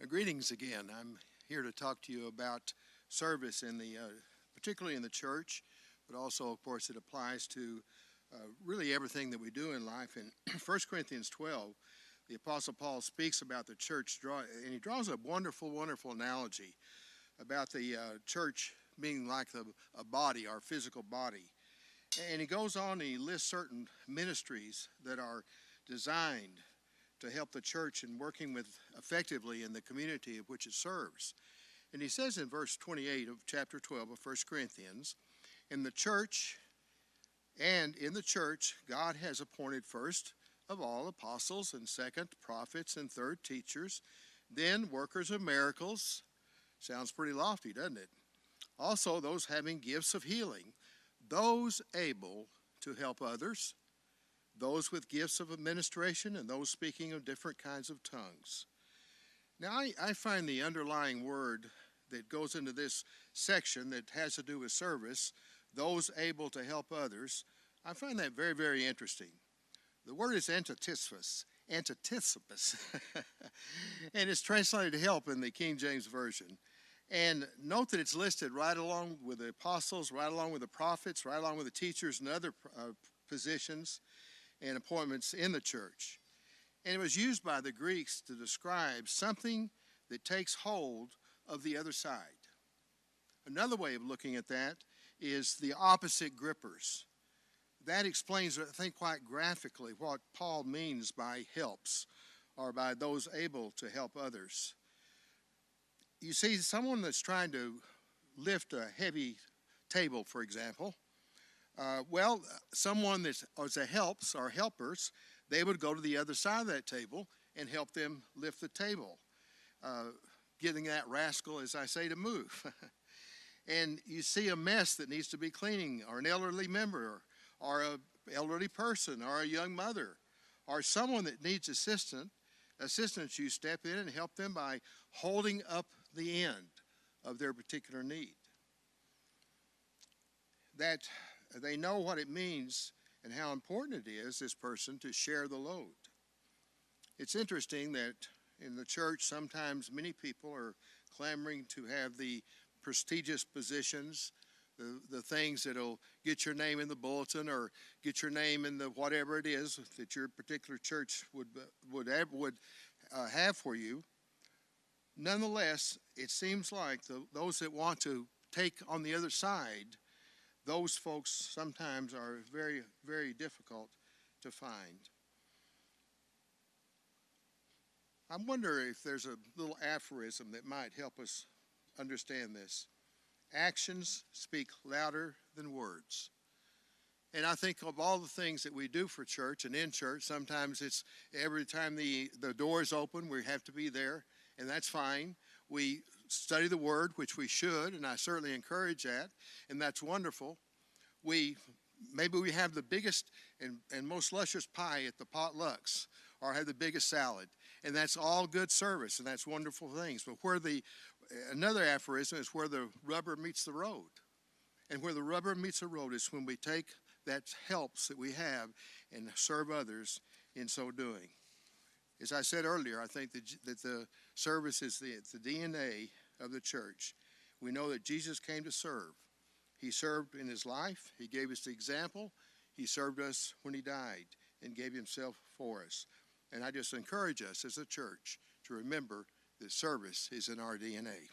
Greetings again. I'm here to talk to you about service particularly in the church, but also, of course, it applies to really everything that we do in life. In 1 Corinthians 12, the Apostle Paul speaks about the church, and he draws a wonderful, wonderful analogy about the church being like a body, our physical body. And he goes on and he lists certain ministries that are designed to help the church in working with effectively in the community of which it serves. And he says in verse 28 of chapter 12 of 1 Corinthians, in the church, God has appointed first of all apostles, and second prophets, and third teachers, then workers of miracles. Sounds pretty lofty, doesn't it? Also those having gifts of healing, those able to help others, those with gifts of administration, and those speaking of different kinds of tongues. Now, I find the underlying word that goes into this section that has to do with service, those able to help others, I find that very, very interesting. The word is antithesis, and it's translated help in the King James Version. And note that it's listed right along with the apostles, right along with the prophets, right along with the teachers and other positions and appointments in the church. And it was used by the Greeks to describe something that takes hold of the other side. Another way of looking at that is the opposite grippers. That explains, I think, quite graphically what Paul means by helps, or by those able to help others. You see, someone that's trying to lift a heavy table, for example, someone that's helps or helpers, they would go to the other side of that table and help them lift the table, getting that rascal, as I say, to move. And you see a mess that needs to be cleaning, or an elderly member, or an elderly person, or a young mother, or someone that needs assistance, you step in and help them by holding up the end of their particular need. That they know what it means and how important it is, this person, to share the load. It's interesting that in the church, sometimes many people are clamoring to have the prestigious positions, the things that'll get your name in the bulletin or get your name in the whatever it is that your particular church would have for you. Nonetheless, it seems like those that want to take on the other side, those folks sometimes are very, very difficult to find. I wonder if there's a little aphorism that might help us understand this. Actions speak louder than words. And I think of all the things that we do for church and in church, sometimes it's every time the door is open, we have to be there, and that's fine. We study the Word, which we should, and I certainly encourage that, and that's wonderful. Maybe we have the biggest and most luscious pie at the potlucks, or have the biggest salad, and that's all good service, and that's wonderful things. But another aphorism is where the rubber meets the road. And where the rubber meets the road is when we take that helps that we have and serve others in so doing. As I said earlier, I think that the service is the DNA of the church. We know that Jesus came to serve. He served in his life. He gave us the example. He served us when he died and gave himself for us. And I just encourage us as a church to remember that service is in our DNA.